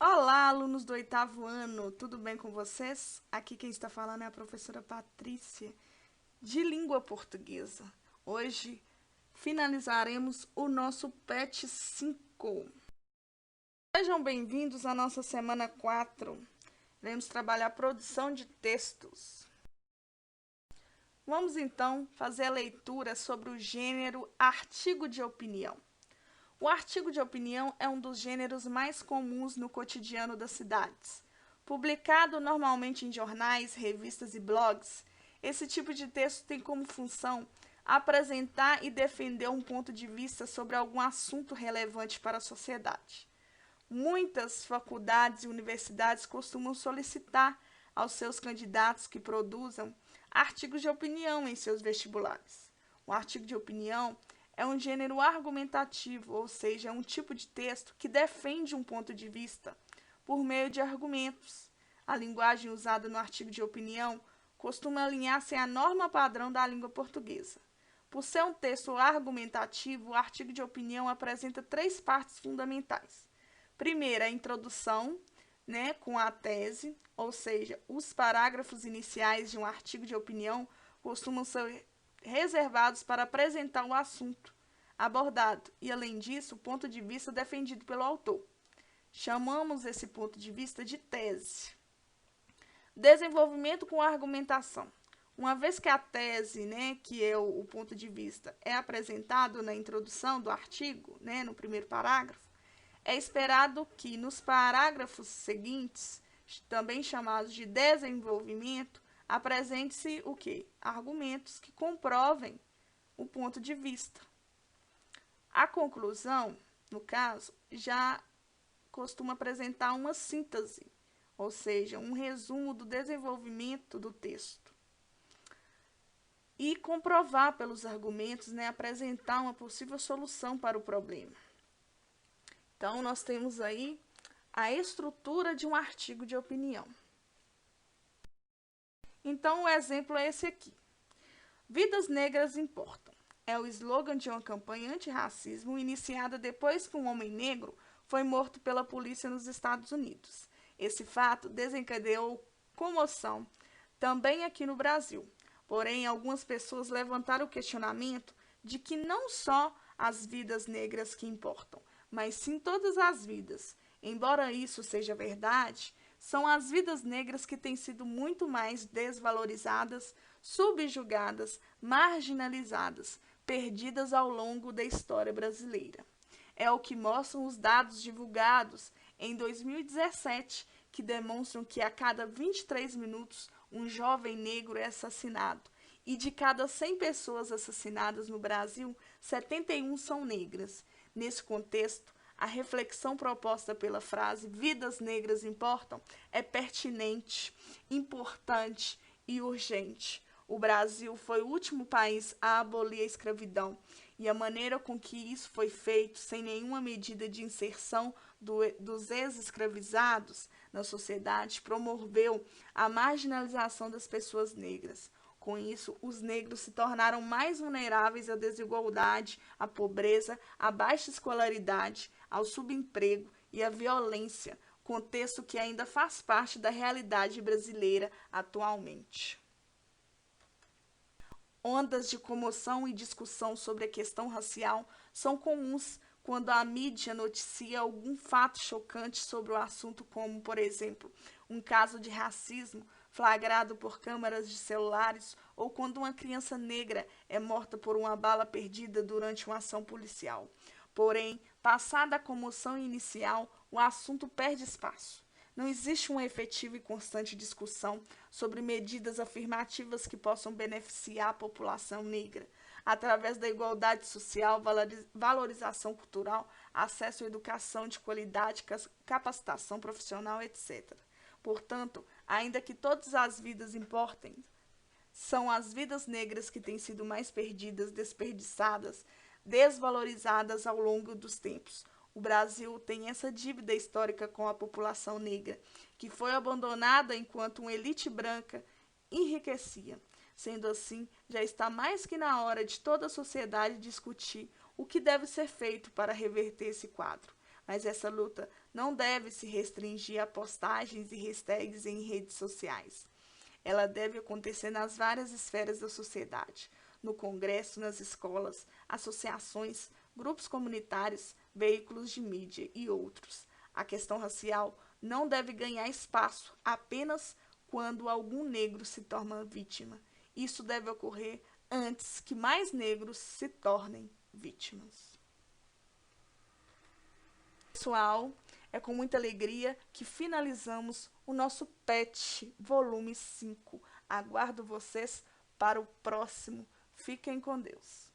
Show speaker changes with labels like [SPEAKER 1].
[SPEAKER 1] Olá, alunos do oitavo ano, tudo bem com vocês? Aqui quem está falando é a professora Patrícia, de língua portuguesa. Hoje finalizaremos o nosso PET 5. Sejam bem-vindos à nossa semana 4. Iremos trabalhar a produção de textos. Vamos então fazer a leitura sobre o gênero artigo de opinião. O artigo de opinião é um dos gêneros mais comuns no cotidiano das cidades. Publicado normalmente em jornais, revistas e blogs, esse tipo de texto tem como função apresentar e defender um ponto de vista sobre algum assunto relevante para a sociedade. Muitas faculdades e universidades costumam solicitar aos seus candidatos que produzam artigos de opinião em seus vestibulares. O artigo de opinião é um gênero argumentativo, ou seja, é um tipo de texto que defende um ponto de vista por meio de argumentos. A linguagem usada no artigo de opinião costuma alinhar-se à norma padrão da língua portuguesa. Por ser um texto argumentativo, o artigo de opinião apresenta três partes fundamentais. Primeiro, a introdução, com a tese, ou seja, os parágrafos iniciais de um artigo de opinião costumam ser reservados para apresentar o assunto abordado e, além disso, o ponto de vista defendido pelo autor. Chamamos esse ponto de vista de tese. Desenvolvimento com argumentação. Uma vez que a tese, que é o ponto de vista, é apresentado na introdução do artigo, no primeiro parágrafo, é esperado que nos parágrafos seguintes, também chamados de desenvolvimento, apresente-se o quê? Argumentos que comprovem o ponto de vista. A conclusão, no caso, já costuma apresentar uma síntese, ou seja, um resumo do desenvolvimento do texto. E comprovar pelos argumentos, apresentar uma possível solução para o problema. Então, nós temos aí a estrutura de um artigo de opinião. Então, o exemplo é esse aqui. Vidas negras importam. É o slogan de uma campanha antirracismo iniciada depois que um homem negro foi morto pela polícia nos Estados Unidos. Esse fato desencadeou comoção também aqui no Brasil. Porém, algumas pessoas levantaram o questionamento de que não só as vidas negras que importam, mas sim todas as vidas. Embora isso seja verdade, são as vidas negras que têm sido muito mais desvalorizadas, subjugadas, marginalizadas, perdidas ao longo da história brasileira. É o que mostram os dados divulgados em 2017, que demonstram que a cada 23 minutos um jovem negro é assassinado, e de cada 100 pessoas assassinadas no Brasil, 71 são negras. Nesse contexto, a reflexão proposta pela frase "vidas negras importam" é pertinente, importante e urgente. O Brasil foi o último país a abolir a escravidão, e a maneira com que isso foi feito, sem nenhuma medida de inserção dos ex-escravizados na sociedade, promoveu a marginalização das pessoas negras. Com isso, os negros se tornaram mais vulneráveis à desigualdade, à pobreza, à baixa escolaridade, ao subemprego e à violência, contexto que ainda faz parte da realidade brasileira atualmente. Ondas de comoção e discussão sobre a questão racial são comuns quando a mídia noticia algum fato chocante sobre o assunto, como, por exemplo, um caso de racismo flagrado por câmeras de celulares, ou quando uma criança negra é morta por uma bala perdida durante uma ação policial. Porém, passada a comoção inicial, o assunto perde espaço. Não existe uma efetiva e constante discussão sobre medidas afirmativas que possam beneficiar a população negra, através da igualdade social, valorização cultural, acesso à educação de qualidade, capacitação profissional, etc. Portanto, ainda que todas as vidas importem, são as vidas negras que têm sido mais perdidas, desperdiçadas, desvalorizadas ao longo dos tempos. O Brasil tem essa dívida histórica com a população negra, que foi abandonada enquanto uma elite branca enriquecia. Sendo assim, já está mais que na hora de toda a sociedade discutir o que deve ser feito para reverter esse quadro. Mas essa luta não deve se restringir a postagens e hashtags em redes sociais. Ela deve acontecer nas várias esferas da sociedade, no Congresso, nas escolas, associações, grupos comunitários, veículos de mídia e outros. A questão racial não deve ganhar espaço apenas quando algum negro se torna vítima. Isso deve ocorrer antes que mais negros se tornem vítimas. Pessoal, é com muita alegria que finalizamos o nosso PET volume 5. Aguardo vocês para o próximo. Fiquem com Deus.